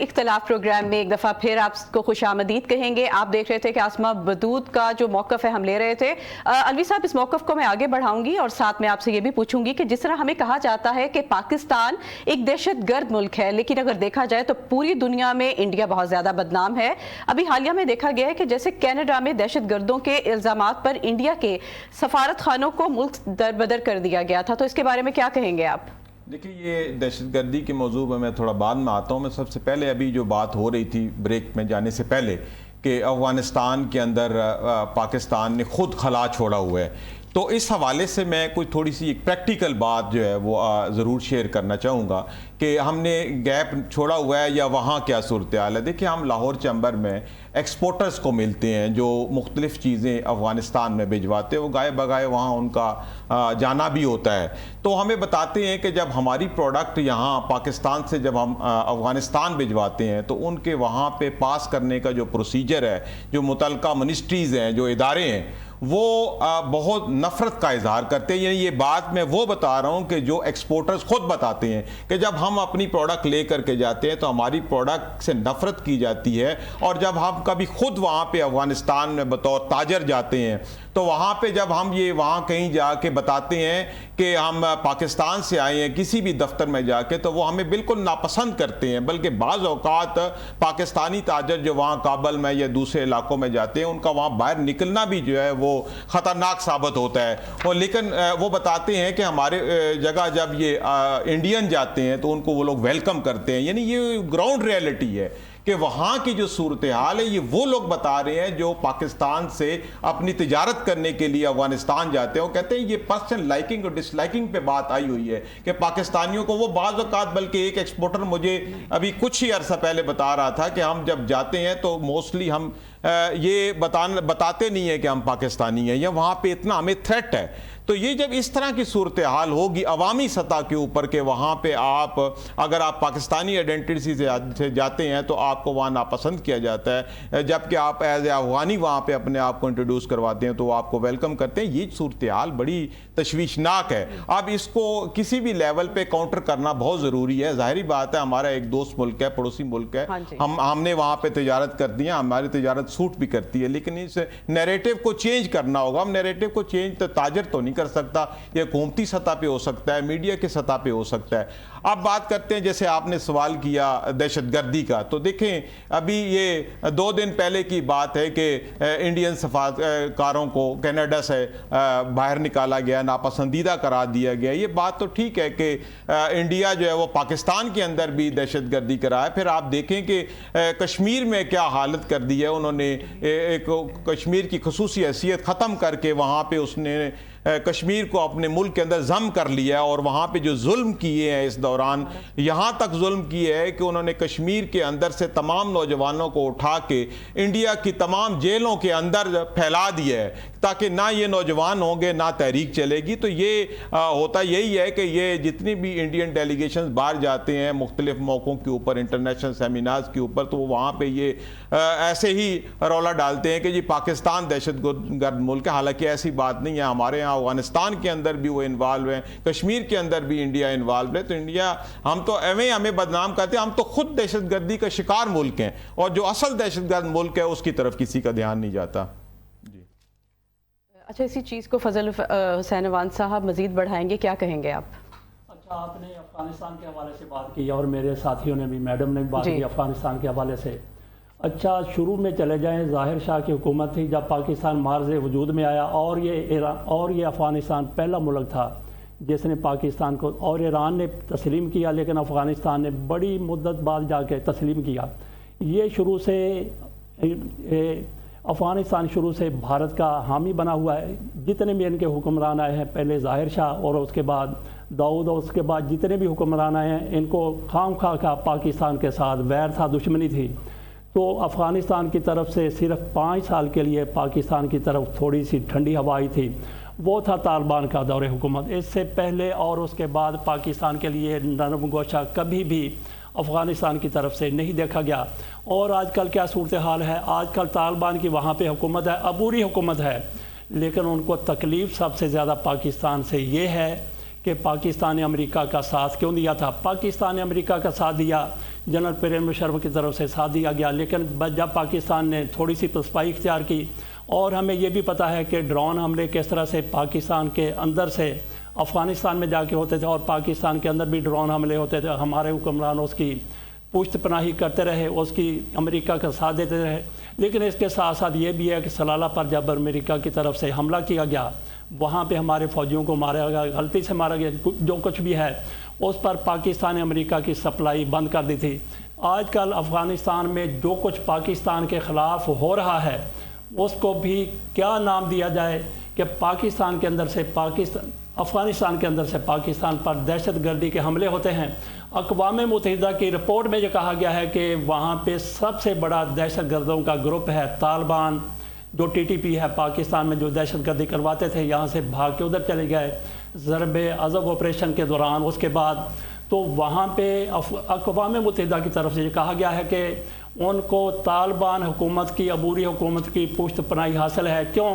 इख्तलाफ प्रोग्राम में एक दफ़ा फिर आपको खुशामदीद कहेंगे। आप देख रहे थे कि आसमा बदूद का जो मौक़िफ़ है हम ले रहे थे। अलवी साहब, इस मौक़िफ़ को मैं आगे बढ़ाऊंगी और साथ में आपसे ये भी पूछूंगी कि जिस तरह हमें कहा जाता है कि पाकिस्तान एक दहशत गर्द मुल्क है, लेकिन अगर देखा जाए तो पूरी दुनिया में इंडिया बहुत ज़्यादा बदनाम है। अभी हालिया में देखा गया है कि जैसे कनाडा में दहशत गर्दों के इल्ज़ामात पर इंडिया के सफारत खानों को मुल्क दरबदर कर दिया गया था, तो इसके बारे में क्या कहेंगे आप? देखिए, ये दहशतगर्दी के मौजू में मैं थोड़ा बाद में आता हूँ। मैं सबसे पहले अभी जो बात हो रही थी ब्रेक में जाने से पहले कि अफ़गानिस्तान के अंदर पाकिस्तान ने खुद खला छोड़ा हुआ है, तो इस हवाले से मैं कोई थोड़ी सी एक प्रैक्टिकल बात जो है वो ज़रूर शेयर करना चाहूँगा कि हमने गैप छोड़ा हुआ है या वहाँ क्या सूरत हाल है। देखिए, हम लाहौर चैम्बर में एक्सपोर्टर्स को मिलते हैं जो मुख्तलिफ़ चीज़ें अफ़गानिस्तान में भिजवाते हैं, वो गाए बगाए वहाँ उनका जाना भी होता है। तो हमें बताते हैं कि जब हमारी प्रोडक्ट यहाँ पाकिस्तान से जब हम अफ़गानिस्तान भिजवाते हैं तो उनके वहाँ पे पास करने का जो प्रोसीजर है, जो मुतल्लिका मिनिस्ट्रीज़ हैं, जो इदारे हैं, वो बहुत नफ़रत का इजहार करते हैं। यानी ये बात मैं वो बता रहा हूँ कि जो एक्सपोर्टर्स खुद बताते हैं कि जब हम अपनी प्रोडक्ट ले करके जाते हैं तो हमारी प्रोडक्ट से नफ़रत की जाती है, और जब हम कभी खुद वहाँ पे अफ़गानिस्तान में बतौर ताजर जाते हैं तो वहाँ पे जब हम ये वहाँ कहीं जाके बताते हैं कि हम पाकिस्तान से आए हैं किसी भी दफ्तर में जाके, तो वो हमें बिल्कुल नापसंद करते हैं। बल्कि बाज़ औक़ात पाकिस्तानी ताजर जो वहाँ काबल में या दूसरे इलाकों में जाते हैं उनका वहाँ बाहर निकलना भी जो है वो ख़तरनाक साबित होता है। और लेकिन वो बताते हैं कि हमारे जगह जब ये इंडियन जाते हैं तो उनको वो लोग वेलकम करते हैं। यानी ये ग्राउंड रियलिटी है कि वहाँ की जो सूरत हाल है ये वो लोग बता रहे हैं जो पाकिस्तान से अपनी तिजारत करने के लिए अफगानिस्तान जाते हैं। वो कहते हैं ये पर्सनल लाइकिंग और डिसलाइकिंग पे बात आई हुई है कि पाकिस्तानियों को वो बाज़ औक़ात, बल्कि एक एक्सपोर्टर मुझे अभी कुछ ही अर्सा पहले बता रहा था कि हम जब जाते हैं तो मोस्टली हम ये बताते नहीं है कि हम पाकिस्तानी हैं या वहाँ पे इतना हमें थ्रेट है। तो ये जब इस तरह की सूरत हाल होगी अवामी सतह के ऊपर के वहाँ पे आप अगर आप पाकिस्तानी आइडेंटिटी से जाते हैं तो आपको वहाँ नापसंद किया जाता है, जबकि आप एज ए अफगानी वहाँ पे अपने आप को इंट्रोड्यूस करवाते हैं तो वो आपको वेलकम करते हैं। ये सूरत हाल बड़ी तशवीशनाक है। अब इसको किसी भी लेवल पे काउंटर करना बहुत ज़रूरी है। ज़ाहिरी बात है, हमारा एक दोस्त मुल्क है, पड़ोसी मुल्क है, हमने वहाँ पे तिजारत करती है, हमारी तिजारत सूट भी करती है, लेकिन इस नैरेटिव को चेंज करना होगा। हम नैरेटिव को चेंज तो ताजर तो नहीं कर सकता, ये हुकूमती सतह पे हो सकता है, मीडिया के सतह पे हो सकता है। अब बात करते हैं, जैसे आपने सवाल किया दहशतगर्दी का, तो देखें अभी ये 2 दिन पहले की बात है कि इंडियन सफारतकारों को कनाडा से बाहर निकाला गया, नापसंदीदा करार दिया गया। ये बात तो ठीक है कि इंडिया जो है वो पाकिस्तान के अंदर भी दहशतगर्दी कराए। फिर आप देखें कि कश्मीर में क्या हालत कर दी है उन्होंने, एक कश्मीर की खसूसी हैसियत ख़त्म करके वहाँ पे उसने कश्मीर को अपने मुल्क के अंदर जम कर लिया और वहाँ पे जो जुल्म किए हैं इस दौरान, यहाँ तक जुल्म किए है कि उन्होंने कश्मीर के अंदर से तमाम नौजवानों को उठा के इंडिया की तमाम जेलों के अंदर फैला दिया है ताकि ना ये नौजवान होंगे ना तहरीक चलेगी। तो ये होता यही है कि ये जितनी भी इंडियन डेलीगेशन बाहर जाते हैं मुख्तलिफ मौक़ों के ऊपर, इंटरनेशनल सेमिनार्स के ऊपर, तो वहाँ पे ये ऐसे ही रौला डालते हैं कि जी पाकिस्तान दहशत गर्द मुल्क है। हालांकि ऐसी बात नहीं है, हमारे यहाँ अफगानिस्तान के अंदर भी वो इन्वॉल्व हैं, कश्मीर के अंदर भी इंडिया इन्वॉल्व है। तो इंडिया, हम तो एवं हमें बदनाम करते हैं, हम तो खुद दहशतगर्दी का शिकार मुल्क हैं और जो असल दहशतगर्द मुल्क है उसकी तरफ किसी का ध्यान नहीं जाता। अच्छा, इसी चीज़ को फजल हुसैन अवान साहब मज़ीद बढ़ाएंगे, क्या कहेंगे आप? अच्छा, आपने अफ़गानिस्तान के हवाले से बात की और मेरे साथियों ने भी, मैडम ने भी बात की अफ़गानिस्तान के हवाले से। अच्छा, शुरू में चले जाएं, ज़ाहिर शाह की हुकूमत थी जब पाकिस्तान मार्ज़ वजूद में आया, और ये अफ़गानिस्तान पहला मुल्क था जिसने पाकिस्तान को, और ईरान ने तस्लीम किया, लेकिन अफ़गानिस्तान ने बड़ी मुद्दत बाद जाके तस्लीम किया। ये शुरू से अफ़गानिस्तान शुरू से भारत का हामी बना हुआ है। जितने भी इनके हुक्मरान आए हैं, पहले ज़ाहिर शाह और उसके बाद दाऊद और उसके बाद जितने भी हुक्मरान आए हैं, इनको खाम खा का पाकिस्तान के साथ वैर था, दुश्मनी थी। तो अफ़गानिस्तान की तरफ से सिर्फ 5 साल के लिए पाकिस्तान की तरफ थोड़ी सी ठंडी हवा आई थी, वो था तालिबान का दौर हुकूमत। इससे पहले और उसके बाद पाकिस्तान के लिए नरम गोशा कभी भी अफ़गानिस्तान की तरफ से नहीं देखा गया। और आजकल क्या सूरत हाल है, आजकल तालिबान की वहाँ पे हुकूमत है, अबूरी हुकूमत है, लेकिन उनको तकलीफ़ सबसे ज़्यादा पाकिस्तान से ये है कि पाकिस्तान ने अमेरिका का साथ क्यों दिया था। पाकिस्तान ने अमेरिका का साथ दिया जनरल परवेज़ मुशर्रफ की तरफ से साथ दिया गया, लेकिन जब पाकिस्तान ने थोड़ी सी पसपाई इख्तियार की, और हमें ये भी पता है कि ड्रोन हमले किस तरह से पाकिस्तान के अंदर से अफ़गानिस्तान में जाके होते थे और पाकिस्तान के अंदर भी ड्रोन हमले होते थे, हमारे हुक्मरान उसकी पुश्त पनाही करते रहे, उसकी अमेरिका का साथ देते रहे। लेकिन इसके साथ साथ ये भी है कि सलाला पर जब अमेरिका की तरफ से हमला किया गया, वहाँ पे हमारे फ़ौजियों को मारा गया, गलती से मारा गया, जो कुछ भी है उस पर पाकिस्तान ने अमेरिका की सप्लाई बंद कर दी थी। आजकल अफ़गानिस्तान में जो कुछ पाकिस्तान के ख़िलाफ़ हो रहा है उसको भी क्या नाम दिया जाए कि पाकिस्तान के अंदर से अफ़गानिस्तान के अंदर से पाकिस्तान पर दहशतगर्दी के हमले होते हैं। अक़वाम मुत्तहिदा की रिपोर्ट में जो कहा गया है कि वहाँ पे सबसे बड़ा दहशतगर्दों का ग्रुप है तालिबान, जो TTP है, पाकिस्तान में जो दहशतगर्दी करवाते थे, यहाँ से भाग के उधर चले गए ज़रबे अज़ब ऑपरेशन के दौरान। उसके बाद तो वहाँ पे अक़वाम मुत्तहिदा की तरफ से ये कहा गया है कि उनको तालिबान हुकूमत की, अबूरी हुकूमत की पुश्त पनाही हासिल है। क्यों?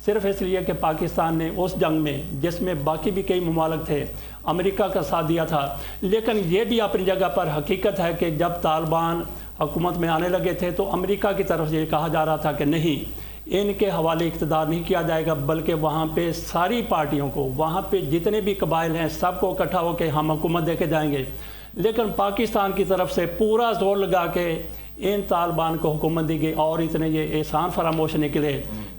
सिर्फ इसलिए कि पाकिस्तान ने उस जंग में, जिसमें बाकी भी कई ममालिक थे, अमेरिका का साथ दिया था। लेकिन ये भी अपनी जगह पर हकीकत है कि जब तालिबान हुकूमत में आने लगे थे तो अमेरिका की तरफ से ये कहा जा रहा था कि नहीं, इनके हवाले इक़्तिदार नहीं किया जाएगा, बल्कि वहाँ पे सारी पार्टियों को, वहाँ पे जितने भी कबाइल हैं, सबको इकट्ठा होकर हम हुकूमत दे के जाएंगे। लेकिन पाकिस्तान की तरफ से पूरा जोर लगा के इन तालिबान को हुकूमत दी गई और इतने ये एहसान फरामोश निकले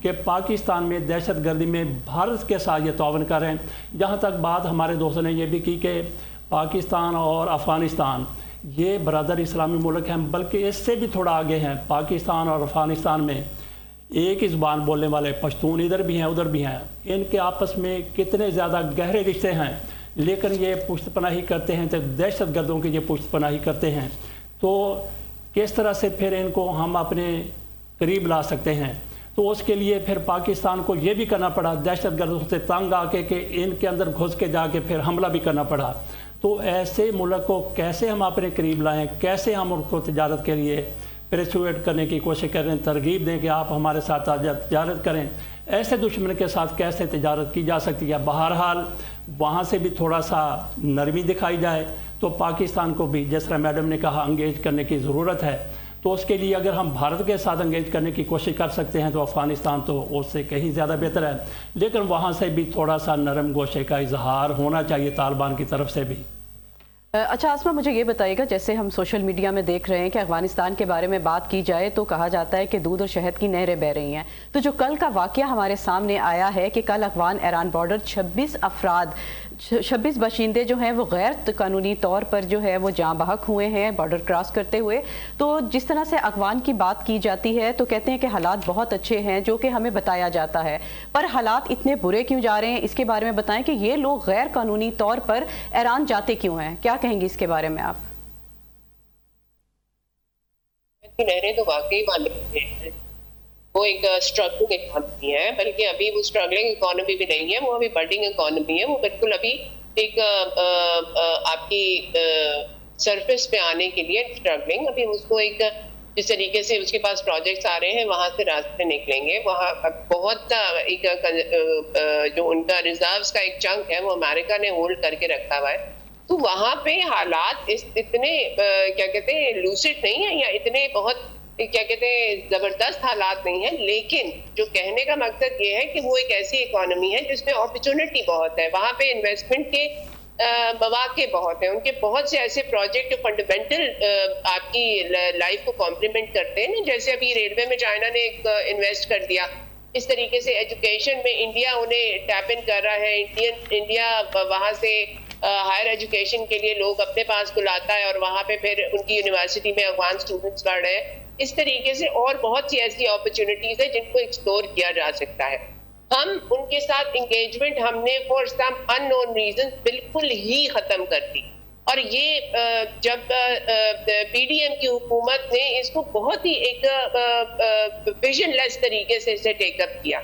कि पाकिस्तान में दहशतगर्दी में भारत के साथ ये तावन कर रहे हैं। जहाँ तक बात हमारे दोस्तों ने ये भी की कि पाकिस्तान और अफ़गानिस्तान ये बरादर इस्लामी मुल्क हैं, बल्कि इससे भी थोड़ा आगे हैं। पाकिस्तान और अफ़गानिस्तान में एक ही ज़ुबान बोलने वाले पश्तून इधर भी हैं उधर भी हैं, इनके आपस में कितने ज़्यादा गहरे रिश्ते हैं। लेकिन ये पुश्त पनाही करते हैं, तो दहशतगर्दों की ये पुश्त पनाही करते हैं, तो किस तरह से फिर इनको हम अपने करीब ला सकते हैं? तो उसके लिए फिर पाकिस्तान को ये भी करना पड़ा, दहशतगर्दों से तंग आके कि इनके अंदर घुस के जाके फिर हमला भी करना पड़ा। तो ऐसे मुल्क को कैसे हम अपने करीब लाएं, कैसे हम उनको तिजारत के लिए परसुएट करने की कोशिश करें, तरगीब दें कि आप हमारे साथ तिजारत करें। ऐसे दुश्मन के साथ कैसे तिजारत की जा सकती है? बहरहाल वहाँ से भी थोड़ा सा नरमी दिखाई जाए तो पाकिस्तान को भी, जिस तरह मैडम ने कहा, इंगेज करने की ज़रूरत है। तो उसके लिए अगर हम भारत के साथ इंगेज करने की कोशिश कर सकते हैं तो अफ़गानिस्तान तो उससे कहीं ज़्यादा बेहतर है। लेकिन वहाँ से भी थोड़ा सा नरम गोशे का इजहार होना चाहिए तालिबान की तरफ से भी। अच्छा आसमा, मुझे ये बताइएगा, जैसे हम सोशल मीडिया में देख रहे हैं कि अफगानिस्तान के बारे में बात की जाए तो कहा जाता है कि दूध और शहद की नहरें बह रही हैं। तो जो कल का वाकया हमारे सामने आया है कि कल अफगान ईरान बॉर्डर 26 बाशिंदे जो हैं वो गैर कानूनी तौर पर जो है वो जाँ बहक हुए हैं बॉर्डर क्रॉस करते हुए। तो जिस तरह से अफगान की बात की जाती है तो कहते हैं कि हालात बहुत अच्छे हैं, जो कि हमें बताया जाता है, पर हालात इतने बुरे क्यों जा रहे हैं? इसके बारे में बताएं कि ये लोग गैर कानूनी तौर पर ईरान जाते क्यों हैं, क्या कहेंगे इसके बारे में आप? नहरें तो वाकई मालूम है, वो एक स्ट्रगलिंग इकोनॉमी है, बल्कि अभी वो स्ट्रगलिंग इकोनॉमी भी नहीं है, वो अभी बर्डिंग इकोनॉमी है। वो बिल्कुल अभी एक आपकी सरफेस पे आने के लिए स्ट्रगलिंग, अभी उसको एक जिस तरीके से उसके पास प्रोजेक्ट्स आ रहे हैं वहां से रास्ते निकलेंगे। वहाँ बहुत एक जो उनका रिजर्व्स का एक चंक है वो अमेरिका ने होल्ड करके रखा हुआ है। तो वहां पे हालात इतने क्या कहते हैं लूसिड नहीं है, या इतने बहुत क्या कहते हैं जबरदस्त हालात नहीं है। लेकिन जो कहने का मकसद ये है कि वो एक ऐसी इकोनॉमी है जिसमें अपॉर्चुनिटी बहुत है, वहां पे इन्वेस्टमेंट के मौके बहुत हैं, उनके बहुत से ऐसे प्रोजेक्ट फंडामेंटल आपकी लाइफ को कॉम्प्लीमेंट करते हैं। जैसे अभी रेलवे में चाइना ने एक इन्वेस्ट कर दिया, इस तरीके से एजुकेशन में इंडिया उन्हें टैप इन कर रहा है। इंडिया वहां से हायर एजुकेशन के लिए लोग अपने पास बुलाता है और वहाँ पे फिर उनकी यूनिवर्सिटी में अफगान स्टूडेंट्स पढ़ रहे हैं। इस तरीके से और बहुत सी ऐसी अपॉर्चुनिटीज है जिनको एक्सप्लोर किया जा सकता है। हम उनके साथ इंगेजमेंट हमने फॉर सम अननोन रीजन बिल्कुल ही खत्म कर दी, और ये जब पीडीएम की हुकूमत ने इसको बहुत ही एक विजनलेस तरीके से इसे टेकअप किया।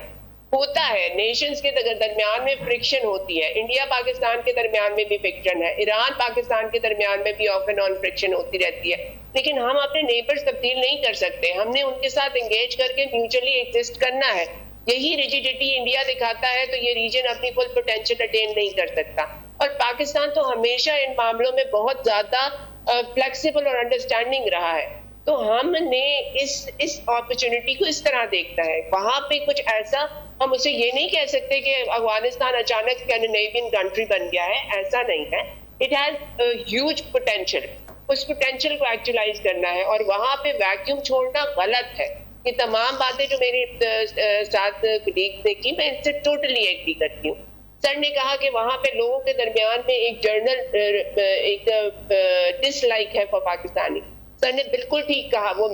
होता है नेशंस के दरमियान में फ्रिक्शन होती है, इंडिया पाकिस्तान के दरमियान में भी फ्रिक्शन है, ईरान पाकिस्तान के दरमियान में भी ऑफ एंड ऑन फ्रिक्शन होती रहती है। लेकिन हम अपने नेबर्स तब्दील नहीं कर सकते, हमने उनके साथ एंगेज करके म्यूचुअली एग्जिस्ट करना है। यही रिजिडिटी इंडिया दिखाता है तो ये रीजन अपनी फुल पोटेंशियल अटेन नहीं कर सकता। और पाकिस्तान तो हमेशा इन मामलों में बहुत ज्यादा फ्लेक्सिबल और अंडरस्टैंडिंग रहा है। तो हमने इस अपॉर्चुनिटी को इस तरह देखना है। वहां पे कुछ ऐसा, हम उसे ये नहीं कह सकते कि अफगानिस्तान अचानक स्कैंडिनेवियन कंट्री बन गया है, ऐसा नहीं है। इट हैज ह्यूज पोटेंशियल, उस पोटेंशियल को एक्चुअलाइज करना है और वहां पे वैक्यूम छोड़ना गलत है। ये तमाम बातें जो मेरी साथ कलीग ने की, मैं इनसे टोटली एग्री करती हूँ। सर ने कहा कि वहां पे लोगों के दरमियान में एक डिसलाइक है फॉर पाकिस्तानी। सर ने बिल्कुल ठीक कहा, वो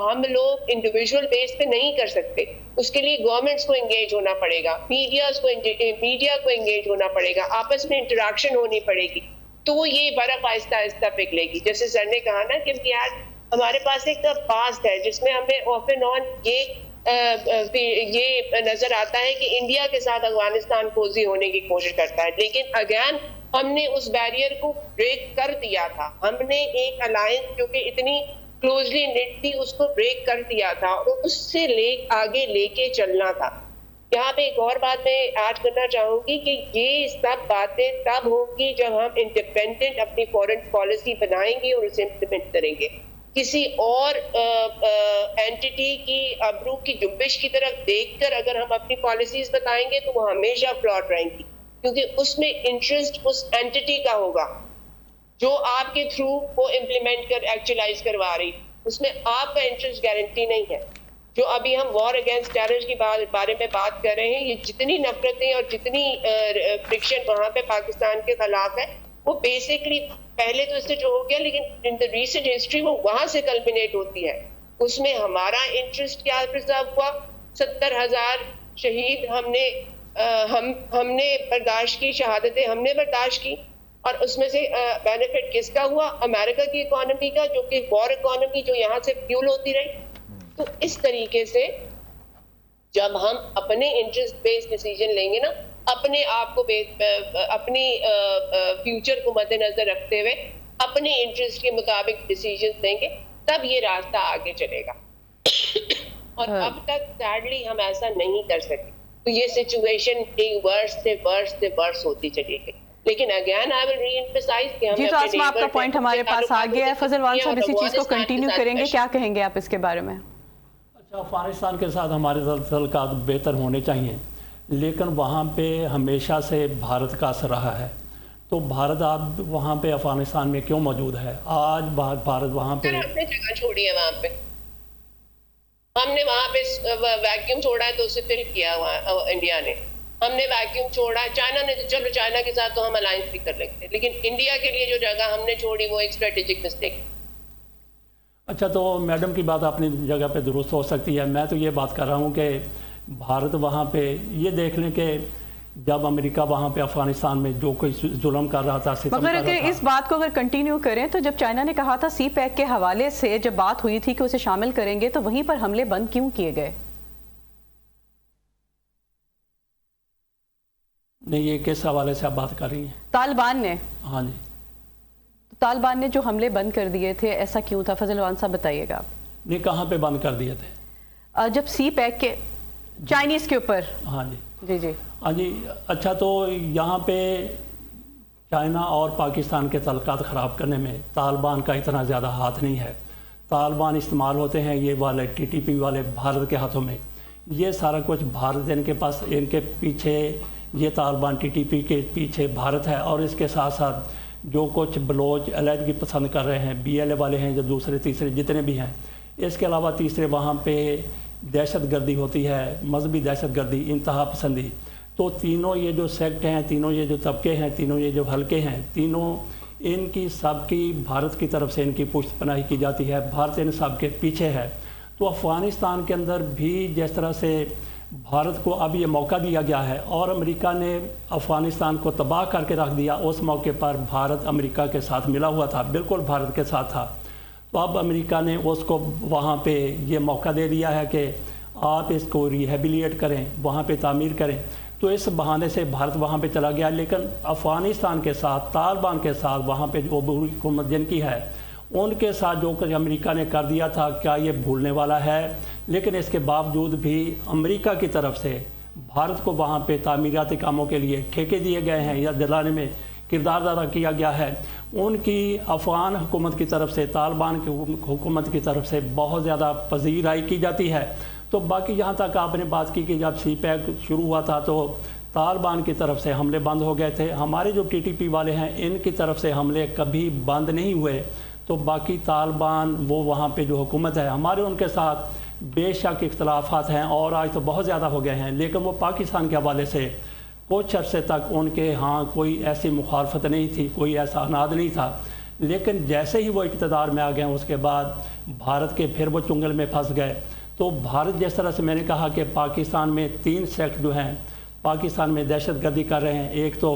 हम लोग इंडिविजुअल बेस पे नहीं कर सकते। उसके लिए गवर्नमेंट्स को एंगेज होना पड़ेगा, मीडिया को एंगेज होना पड़ेगा, आपस में इंटरेक्शन होनी पड़ेगी, तो ये बर्फ आहिस्ता आहिस्ता पिघलेगी। जैसे सर ने कहा ना कि यार हमारे पास एक पास्ट है जिसमें हमें ऑफ एंड ऑन ये नजर आता है कि इंडिया के साथ अफगानिस्तान कोजी होने की कोशिश करता है, लेकिन अगेन हमने उस बैरियर को ब्रेक कर दिया था। हमने एक अलायंस जो कि इतनी क्लोजली निट थी उसको ब्रेक कर दिया था और उससे आगे लेके चलना था। यहाँ पे एक और बात मैं ऐड करना चाहूंगी कि ये सब बातें तब होंगी जब हम इंडिपेंडेंट अपनी फॉरेन पॉलिसी बनाएंगे और उसे इम्प्लीमेंट करेंगे। किसी और एंटिटी की अबरू की जुम्बिश की तरफ देखकर अगर हम अपनी पॉलिसीज बताएंगे तो वो हमेशा फ्लॉट रहेंगी, क्योंकि उसमें इंटरेस्ट उस एंटिटी का होगा जो आपके थ्रू वो इम्प्लीमेंट कर एक्चुअलाइज करवा रही, उसमें आपका इंटरेस्ट गारंटी नहीं है। जो अभी हम वॉर अगेंस्ट टेरर की बारे में बात कर रहे हैं, ये जितनी नफरतें और जितनी फ्रिक्शन वहां पे पाकिस्तान के खिलाफ है, वो बेसिकली पहले तो इससे जो हो गया, लेकिन इन द रीसेंट हिस्ट्री वो वहां से कल्मिनेट होती है। उसमें हमारा इंटरेस्ट क्या प्रिजर्व हुआ? 70,000 शहीद हमने बर्दाश्त की, शहादतें हमने बर्दाश्त की, और उसमें से बेनिफिट किसका हुआ? अमेरिका की इकोनॉमी का, जो कि वॉर इकोनॉमी जो यहाँ से फ्यूल होती रही। तो इस तरीके से जब हम अपने इंटरेस्ट बेस्ड डिसीजन लेंगे ना, अपने आप को अपनी फ्यूचर को मद्देनजर रखते हुए अपने इंटरेस्ट के मुताबिक डिसीजन देंगे, तब ये रास्ता आगे चलेगा। और अब तक सैडली हम ऐसा नहीं कर सके, तो ये सिचुएशन वर्स होती चली गई। लेकिन अगेन आई विल रीएम्फसाइज कि जी, तो आसमा आपका पॉइंट हमारे पास आ गया है। फजल वान साहब इसी चीज को कंटिन्यू करेंगे, क्या कहेंगे आप इसके बारे में? अच्छा, अफगानिस्तान के साथ हमारे तल्लुकात बेहतर होने चाहिए, लेकिन वहाँ पे हमेशा से भारत का असर रहा है। तो भारत आप वहाँ पे अफगानिस्तान में क्यों मौजूद है? आज भारत वहाँ पे अपनी जगह छोड़ी है। वहाँ पे हमने वहाँ पे वैक्यूम छोड़ा है, तो उसे फिल किया हुआ इंडिया ने। हमने वैक्यूम छोड़ा, चाइना ने, तो चलो चाइना के साथ तो हम अलायंस भी कर लेते, लेकिन इंडिया के लिए जो जगह हमने छोड़ी वो एक स्ट्रेटेजिक मिस्टेक। अच्छा, तो मैडम की बात अपनी जगह पे दुरुस्त हो सकती है। मैं तो ये बात कर रहा हूँ कि भारत वहाँ पे ये देख लें कि जब अमेरिका वहाँ पे अफगानिस्तान में जो कोई जुल्म कर रहा था, मगर अगर इस बात को अगर कंटिन्यू करें तो जब चाइना ने कहा था सी पैक के हवाले से जब बात हुई थी कि उसे शामिल करेंगे, तो वहीं पर हमले बंद क्यों किए गए? नहीं, ये किस हवाले से आप बात कर रही हैं? तालिबान ने। हाँ जी, तालिबान ने जो हमले बंद कर दिए थे, ऐसा क्यों था? फजल वान साहब बताइएगा। नहीं, कहाँ पे बंद कर दिए थे? जब सी पैक के चाइनीज के ऊपर। हाँ जी जी जी हाँ जी। अच्छा, तो यहाँ पे चाइना और पाकिस्तान के तल्लुकात ख़राब करने में तालिबान का इतना ज़्यादा हाथ नहीं है। तालिबान इस्तेमाल होते हैं ये वाले TTP वाले भारत के हाथों में। ये सारा कुछ भारत, इनके पास, इनके पीछे ये तालिबान TTP के पीछे भारत है। और इसके साथ साथ जो कुछ बलोच अलहदगी पसंद कर रहे हैं, BLA वाले हैं, जो दूसरे तीसरे जितने भी हैं, इसके अलावा तीसरे वहाँ पे दहशत गर्दी होती है, मजहबी दहशत गर्दी, इंतहा पसंदी। तो तीनों ये जो सेक्ट हैं, तीनों ये जो तबके हैं, तीनों ये जो हलके हैं, तीनों इनकी सबकी भारत की तरफ से इनकी पुष्टपनाही की जाती है। भारत इन सब के पीछे है। तो अफ़गानिस्तान के अंदर भी जिस तरह से भारत को अब ये मौका दिया गया है और अमेरिका ने अफ़गानिस्तान को तबाह करके रख दिया, उस मौके पर भारत अमेरिका के साथ मिला हुआ था, बिल्कुल भारत के साथ था। तो अब अमेरिका ने उसको वहाँ पे ये मौका दे दिया है कि आप इसको रिहेबिलिएट करें, वहाँ पे तामीर करें। तो इस बहाने से भारत वहाँ पे चला गया। लेकिन अफ़गानिस्तान के साथ, तालिबान के साथ, वहाँ पे जो बुरी हुकूमत जिनकी है, उनके साथ जो कुछ अमेरिका ने कर दिया था, क्या ये भूलने वाला है? लेकिन इसके बावजूद भी अमेरिका की तरफ से भारत को वहाँ पे तामीराती कामों के लिए ठेके दिए गए हैं या दिलाने में किरदार अदा किया गया है। उनकी अफ़गान हुकूमत की तरफ से, तालिबान की हुकूमत की तरफ से बहुत ज़्यादा पजीराई की जाती है। तो बाकी जहाँ तक आपने बात की कि जब CPEC शुरू हुआ था तो तालिबान की तरफ से हमले बंद हो गए थे। हमारे जो TTP वाले हैं इनकी तरफ से हमले कभी बंद नहीं हुए। तो बाकी तालिबान वो वहाँ पे जो हुकूमत है, हमारे उनके साथ बेशक इख्तलाफात हैं और आज तो बहुत ज़्यादा हो गए हैं, लेकिन वो पाकिस्तान के हवाले से कुछ अरसे तक उनके यहाँ कोई ऐसी मुखालफत नहीं थी, कोई ऐसा अनाद नहीं था। लेकिन जैसे ही वो इक़्तिदार में आ गए उसके बाद भारत के फिर वो चुंगल में फंस गए। तो भारत जिस तरह से मैंने कहा कि पाकिस्तान में 3 सेक्ट जो हैं पाकिस्तान में दहशतगर्दी कर रहे हैं, एक तो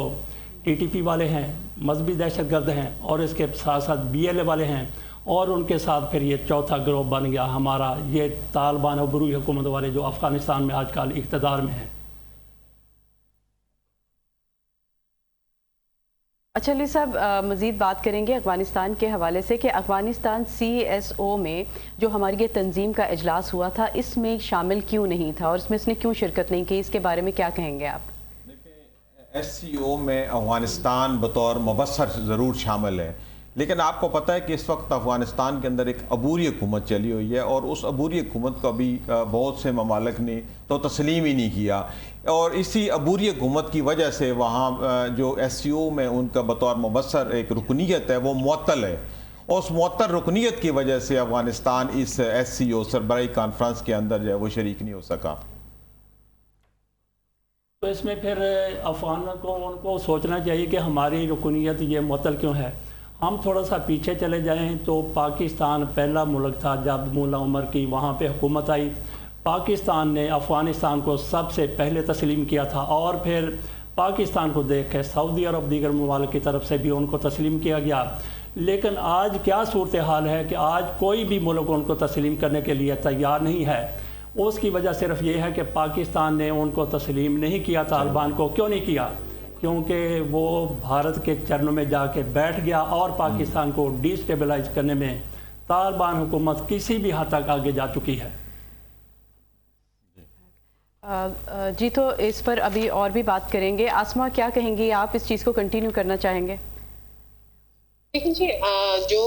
TTP वाले हैं, मजहबी दहशतगर्द हैं, और इसके साथ साथ BLA वाले हैं, और उनके साथ फिर ये चौथा ग्रोह बन गया हमारा ये तालिबान और बरूई हुकूमत वाले जो अफ़गानिस्तान में आजकल इक़्तिदार में हैं। अच्छा अली साहब, मज़ीद बात करेंगे अफ़गानिस्तान के हवाले से कि अफ़गानिस्तान CSO में जो हमारी ये तंजीम का इजलास हुआ था इसमें शामिल क्यों नहीं था और इसमें इसने क्यों शिरकत नहीं की, इसके बारे में क्या कहेंगे आप? SCO में अफ़गानिस्तान बतौर मुबस्सर ज़रूर शामिल है, लेकिन आपको पता है कि इस वक्त अफ़गानिस्तान के अंदर एक अबूरी हुकूमत चली हुई है और उस अबूरी हुकूमत को अभी बहुत से ममालिक ने तो तस्लीम ही नहीं किया, और इसी अबूरी हुकूमत की वजह से वहाँ जो SCO में उनका बतौर मुबस्सर एक रुकनीत है वो मुअत्तल है, और उस मुअत्तल रुकनीत की वजह से अफ़गानिस्तान इस SCO सरबराही कॉन्फ्रेंस के अंदर जो है वो शरीक नहीं हो सका। तो इसमें फिर अफ़गानों को उनको सोचना चाहिए कि हमारी रुकनीत ये मुअत्तल क्यों है। हम थोड़ा सा पीछे चले जाएं तो पाकिस्तान पहला मुल्क था जब मुल्ला उमर की वहाँ पे हुकूमत आई, पाकिस्तान ने अफ़गानिस्तान को सबसे पहले तस्लीम किया था, और फिर पाकिस्तान को देख के सऊदी अरब दीगर ममालिक की तरफ से भी उनको तस्लीम किया गया। लेकिन आज क्या सूरत हाल है कि आज कोई भी मुल्क उनको तस्लीम करने के लिए तैयार नहीं है। उसकी वजह सिर्फ ये है कि पाकिस्तान ने उनको तस्लीम नहीं किया। तालिबान को क्यों नहीं किया? क्योंकि वो भारत के चरणों में जाके बैठ गया और पाकिस्तान को डिस्टेबलाइज करने में तालिबान हुकूमत किसी भी हद तक आगे जा चुकी है। जी, तो इस पर अभी और भी बात करेंगे। आसमा, क्या कहेंगी आप, इस चीज़ को कंटिन्यू करना चाहेंगे? देखिए जी, जो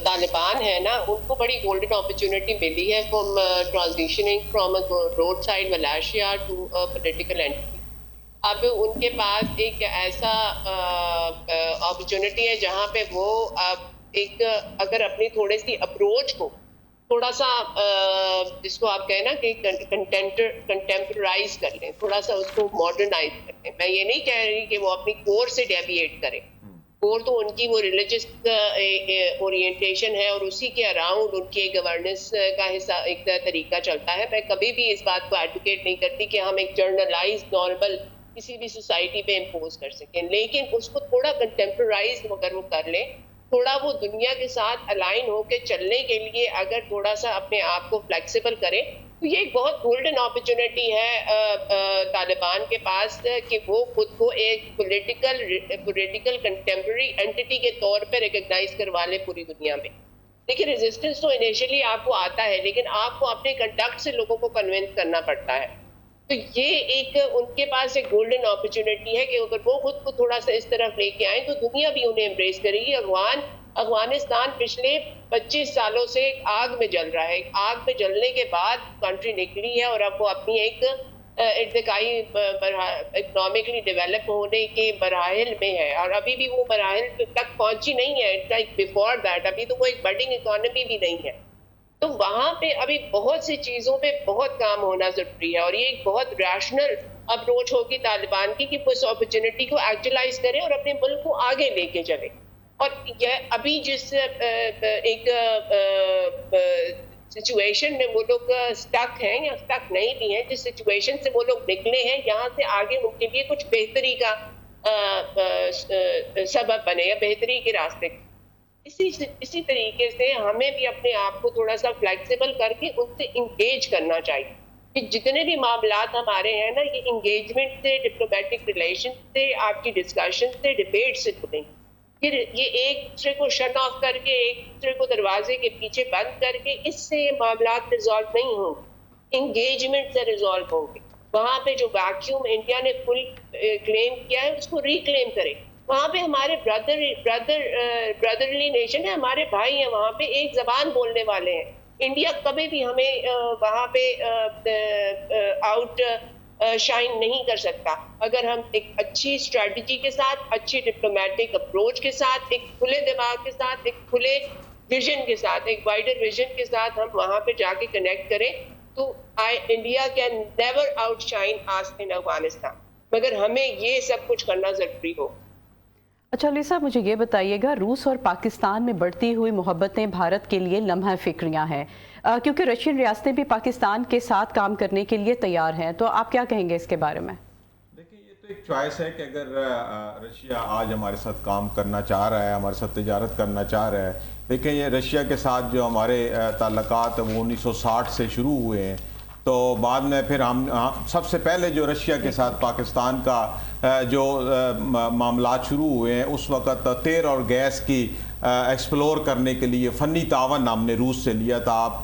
तालिबान है ना, उनको बड़ी गोल्डन अपॉर्चुनिटी मिली है from transitioning from road side Malaysia to political entity. अब उनके पास एक ऐसा अपॉर्चुनिटी है जहां पे वो अब एक अगर अपनी थोड़ी सी अप्रोच को थोड़ा सा जिसको आप कहें ना कि कंटेम्पराइज कर लें, थोड़ा सा उसको मॉडर्नाइज कर लें। मैं ये नहीं कह रही कि वो अपनी कोर से डेविएट करें, कोर तो उनकी वो रिलीजियस ओरिएंटेशन है और उसी के अराउंड उनकी गवर्नेंस का हिस्सा एक तरीका चलता है। मैं कभी भी इस बात को एडवोकेट नहीं करती कि हम एक जर्नलाइज नॉर्मल किसी भी सोसाइटी पे इम्पोज कर सकें, लेकिन उसको थोड़ा कंटेम्पराइज अगर वो कर लें, थोड़ा वो दुनिया के साथ अलाइन होकर चलने के लिए अगर थोड़ा सा अपने आप को फ्लेक्सिबल करें, तो ये एक बहुत गोल्डन अपॉर्चुनिटी है तालिबान के पास कि वो खुद को एक पॉलिटिकल कंटेम्पररी एंटिटी के तौर पे रिकॉग्नाइज करवा ले पूरी दुनिया में। देखिए, रेजिस्टेंस तो इनिशियली आपको आता है, लेकिन आपको अपने कंडक्ट से लोगों को कन्विंस करना पड़ता है। तो ये एक उनके पास एक गोल्डन अपॉर्चुनिटी है कि अगर वो खुद को थोड़ा सा इस तरफ लेके आए तो दुनिया भी उन्हें एम्ब्रेस करेगी। अफगानिस्तान पिछले 25 सालों से आग में जल रहा है। आग में जलने के बाद कंट्री निकली है और अब वो अपनी एक इर्तिकाई इकोनॉमिकली डेवलप होने के मराहिल में है, और अभी भी वो मराहिल तक पहुंची नहीं है। इट्स लाइक बिफोर दैट, अभी तो वो एक बडिंग इकोनॉमी भी नहीं है। तो वहां पे अभी बहुत सी चीजों पे बहुत काम होना जरूरी है, और ये एक बहुत रैशनल अप्रोच होगी तालिबान की कि वो इस अपॉर्चुनिटी को एक्चुअलाइज करें और अपने मुल्क को आगे लेके चले। और यह अभी जिस एक सिचुएशन में वो लोग स्टक हैं या स्टक नहीं भी हैं, जिस सिचुएशन से वो लोग निकले हैं, यहाँ से आगे उनके लिए कुछ बेहतरी का सबब बने या बेहतरी के रास्ते। इसी तरीके से हमें भी अपने आप को थोड़ा सा फ्लेक्सिबल करके उनसे इंगेज करना चाहिए कि जितने भी मामलात हमारे हैं ना, ये इंगेजमेंट से, डिप्लोमेटिक रिलेशन से, आपकी डिस्कशन से, डिबेट से जुड़ेंगे। फिर ये एक दूसरे को शट ऑफ करके, एक दूसरे को दरवाजे के पीछे बंद करके इससे ये मामलात रिजॉल्व नहीं होंगे, इंगेजमेंट से रिजॉल्व होंगे। वहां पे जो वैक्यूम इंडिया ने फुल क्लेम किया है उसको रिक्लेम करें, وہاں پہ ہمارے برادرلی نیشن ہے، ہمارے بھائی ہیں وہاں پہ، ایک زبان بولنے والے ہیں. انڈیا کبھی بھی ہمیں وہاں پہ آؤٹ شائن نہیں کر سکتا اگر ہم ایک اچھی اسٹریٹجی کے ساتھ، اچھی ڈپلومیٹک اپروچ کے ساتھ، ایک کھلے دماغ کے ساتھ، ایک کھلے ویژن کے ساتھ، ایک وائڈر ویژن کے ساتھ ہم وہاں پہ جا کے کنیکٹ کریں تو India can never outshine us in Afghanistan. مگر ہمیں یہ سب کچھ کرنا ضروری ہو. اچھا علی صاحب مجھے یہ بتائیے گا، روس اور پاکستان میں بڑھتی ہوئی محبتیں بھارت کے لیے لمحہ فکریاں ہیں، کیونکہ رشین ریاستیں بھی پاکستان کے ساتھ کام کرنے کے لیے تیار ہیں، تو آپ کیا کہیں گے اس کے بارے میں؟ دیکھیں یہ تو ایک چوائس ہے کہ اگر رشیا آج ہمارے ساتھ کام کرنا چاہ رہا ہے، ہمارے ساتھ تجارت کرنا چاہ رہا ہے. دیکھیں یہ رشیا کے ساتھ جو ہمارے تعلقات وہ 1960 سے شروع ہوئے ہیں، تو بعد میں پھر ہم سب سے پہلے جو رشیا کے ساتھ پاکستان کا جو معاملات شروع ہوئے ہیں اس وقت تیل اور گیس کی ایکسپلور کرنے کے لیے فنی تعاون ہم نے روس سے لیا تھا. آپ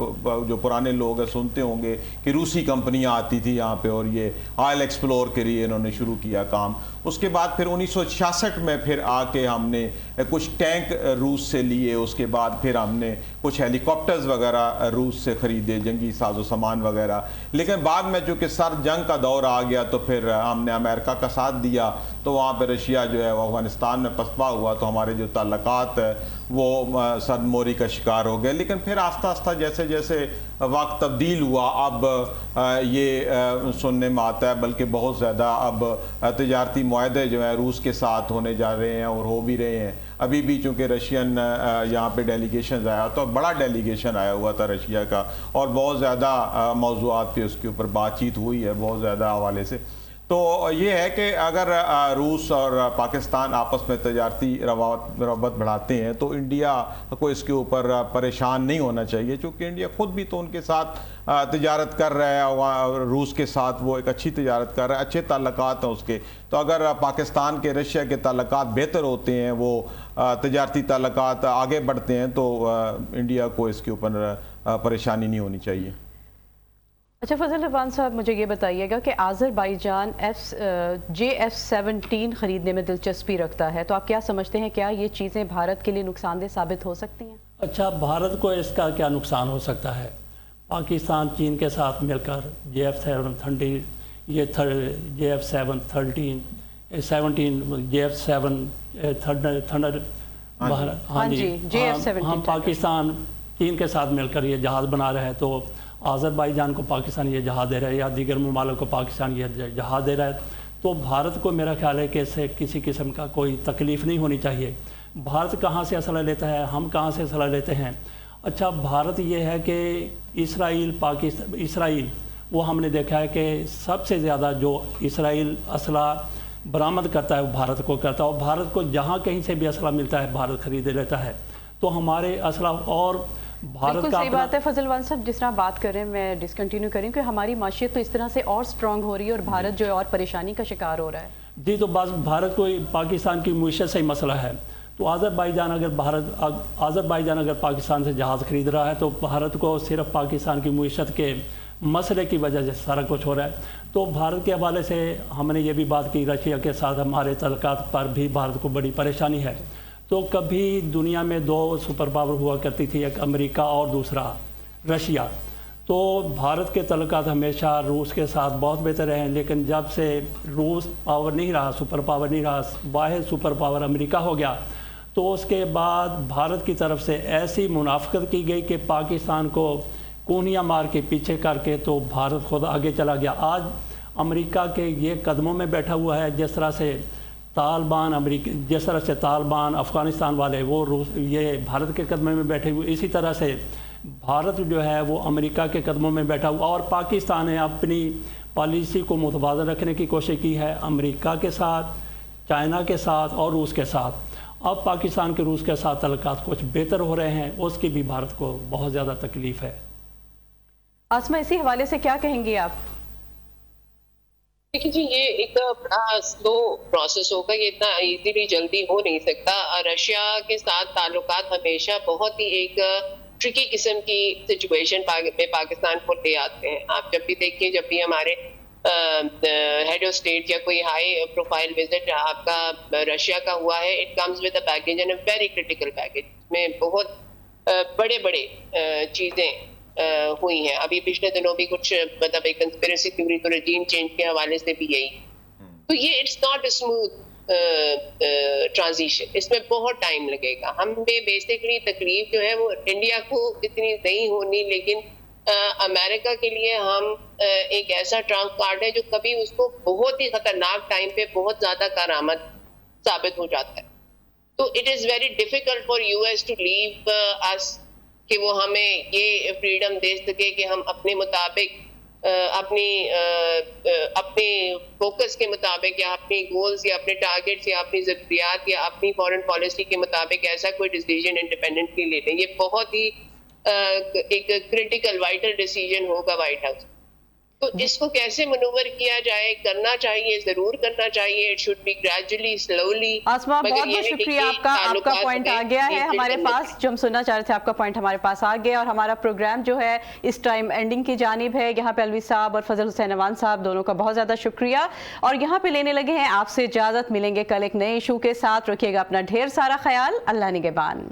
جو پرانے لوگ ہیں سنتے ہوں گے کہ روسی کمپنیاں آتی تھی یہاں پہ اور یہ آئل ایکسپلور کے لیے انہوں نے شروع کیا کام. اس کے بعد پھر 1966 میں پھر آ کے ہم نے کچھ ٹینک روس سے لیے، اس کے بعد پھر ہم نے کچھ ہیلی کاپٹرز وغیرہ روس سے خریدے، جنگی ساز و سامان وغیرہ. لیکن بعد میں چونکہ سر جنگ کا دور آ گیا تو پھر ہم نے امریکہ کا ساتھ دیا، تو وہاں پہ رشیا جو ہے وہ افغانستان میں پسپا ہوا، تو ہمارے جو تعلقات وہ صدموری کا شکار ہو گئے. لیکن پھر آہستہ آہستہ جیسے جیسے وقت تبدیل ہوا اب یہ سننے میں آتا ہے بلکہ بہت زیادہ اب تجارتی معاہدے جو ہیں روس کے ساتھ ہونے جا رہے ہیں اور ہو بھی رہے ہیں. ابھی بھی چونکہ رشین یہاں پہ ڈیلیگیشن آیا تو بڑا ڈیلیگیشن آیا ہوا تھا رشیا کا، اور بہت زیادہ موضوعات پہ اس کے اوپر بات چیت ہوئی ہے بہت زیادہ حوالے سے. تو یہ ہے کہ اگر روس اور پاکستان آپس میں تجارتی روابط بڑھاتے ہیں تو انڈیا کو اس کے اوپر پریشان نہیں ہونا چاہیے، چونکہ انڈیا خود بھی تو ان کے ساتھ تجارت کر رہا ہے، روس کے ساتھ وہ ایک اچھی تجارت کر رہا ہے، اچھے تعلقات ہیں اس کے. تو اگر پاکستان کے رشیا کے تعلقات بہتر ہوتے ہیں، وہ تجارتی تعلقات آگے بڑھتے ہیں، تو انڈیا کو اس کے اوپر پریشانی نہیں ہونی چاہیے. اچھا فضل رحمان صاحب مجھے یہ بتائیے گا کہ آذربائیجان JF-17 خریدنے میں دلچسپی رکھتا ہے، تو آپ کیا سمجھتے ہیں کیا یہ چیزیں بھارت کے لیے نقصان دہ ثابت ہو سکتی ہیں؟ اچھا بھارت کو اس کا کیا نقصان ہو سکتا ہے؟ پاکستان چین کے ساتھ مل کر JF-17 یہ JF-17 ہم پاکستان چین کے ساتھ مل کر یہ جہاز بنا رہے ہیں، تو آذربائیجان کو پاکستان یہ جہاز دے رہا ہے یا دیگر ممالک کو پاکستان یہ جہاز دے رہا ہے، تو بھارت کو میرا خیال ہے کہ اس سے کسی قسم کا کوئی تکلیف نہیں ہونی چاہیے. بھارت کہاں سے اسلحہ لیتا ہے، ہم کہاں سے اسلحہ لیتے ہیں؟ اچھا بھارت یہ ہے کہ اسرائیل وہ ہم نے دیکھا ہے کہ سب سے زیادہ جو اسرائیل اسلحہ برآمد کرتا ہے وہ بھارت کو کرتا ہے، اور بھارت کو جہاں کہیں سے بھی اسلحہ ملتا ہے بھارت خرید لیتا ہے. تو ہمارے اسلحہ اور بالکل صحیح بات ہے فضل وان صاحب، جس طرح بات کریں میں ڈسکنٹینیو کریں کہ ہماری معیشت تو اس طرح سے اور سٹرونگ ہو رہی ہے اور بھارت جو ہے اور پریشانی کا شکار ہو رہا ہے. جی تو بس بھارت کو پاکستان کی معیشت سے ہی مسئلہ ہے. تو آذربائیجان اگر پاکستان سے جہاز خرید رہا ہے تو بھارت کو صرف پاکستان کی معیشت کے مسئلے کی وجہ سے سارا کچھ ہو رہا ہے. تو بھارت کے حوالے سے ہم نے یہ بھی بات کی رشیا کے ساتھ ہمارے تعلقات پر بھی بھارت کو بڑی پریشانی ہے. تو کبھی دنیا میں دو سپر پاور ہوا کرتی تھی، ایک امریکہ اور دوسرا رشیا. تو بھارت کے تعلقات ہمیشہ روس کے ساتھ بہت بہتر رہے ہیں، لیکن جب سے روس پاور نہیں رہا، سپر پاور نہیں رہا، واحد سپر پاور امریکہ ہو گیا، تو اس کے بعد بھارت کی طرف سے ایسی منافقت کی گئی کہ پاکستان کو کونیاں مار کے پیچھے کر کے تو بھارت خود آگے چلا گیا. آج امریکہ کے یہ قدموں میں بیٹھا ہوا ہے، جس طرح سے طالبان افغانستان والے وہ یہ بھارت کے قدموں میں بیٹھے ہوئے، اسی طرح سے بھارت جو ہے وہ امریکہ کے قدموں میں بیٹھا ہوا. اور پاکستان نے اپنی پالیسی کو متوازن رکھنے کی کوشش کی ہے امریکہ کے ساتھ، چائنا کے ساتھ اور روس کے ساتھ. اب پاکستان کے روس کے ساتھ تعلقات کچھ بہتر ہو رہے ہیں، اس کی بھی بھارت کو بہت زیادہ تکلیف ہے. آسمہ اسی حوالے سے کیا کہیں گی آپ؟ دیکھیے جی یہ ایک بڑا سلو پروسیس ہوگا، یہ اتنا ایزیلی جلدی ہو نہیں سکتا. رشیا کے ساتھ تعلقات ہمیشہ بہت ہی ایک ٹرکی قسم کی سچویشن پہ پاکستان کو لے آتے ہیں. آپ جب بھی دیکھیں، جب بھی ہمارے ہیڈ آف اسٹیٹ یا کوئی ہائی پروفائل وزٹ آپ کا رشیا کا ہوا ہے, it comes with a package and a very critical package, میں بہت بڑے بڑے چیزیں ہوئی ہیں. ابھی پچھلے دنوں بھی کچھ مطلب ایک کنسپیریسی تھیوری تو رجیم چینج کے حوالے سے بھی یہی. تو یہ it's not a smooth transition, اس میں بہت ٹائم لگے گا. ہم پہ بیسکلی تکلیف جو ہے وہ انڈیا کو اتنی نہیں ہونی, لیکن امریکہ کے لیے ہم ایک ایسا ٹرمپ کارڈ ہے جو کبھی اس کو بہت ہی خطرناک ٹائم پہ بہت زیادہ کارآمد ثابت ہو جاتا ہے. تو it is very difficult for U S to leave us, کہ وہ ہمیں یہ فریڈم دے سکے کہ ہم اپنے مطابق اپنے فوکس کے مطابق یا اپنی گولز یا اپنے ٹارگیٹس یا اپنی ضروریات یا اپنی فارن پالیسی کے مطابق ایسا کوئی ڈیسیجن انڈیپینڈنٹلی لے لیں. یہ بہت ہی ایک کریٹیکل وائٹل ڈیسیجن ہوگا وائٹ ہاؤس. تو اس کو کیسے منور کیا جائے, کرنا چاہیے, ضرور کرنا چاہیے. It should be gradually, slowly. Asma بہت بہت شکریہ آپ کا پوائنٹ آ گیا ہے ہمارے پاس, جو ہم سننا چاہ رہے تھے آپ کا پوائنٹ ہمارے پاس آ گیا, اور ہمارا پروگرام جو ہے اس ٹائم اینڈنگ کی جانب ہے. یہاں پہ الوی صاحب اور فضل حسین اعوان صاحب دونوں کا بہت زیادہ شکریہ, اور یہاں پہ لینے لگے ہیں آپ سے اجازت. ملیں گے کل ایک نئے ایشو کے ساتھ, رکھیے گا اپنا ڈھیر سارا خیال. اللہ نگہبان.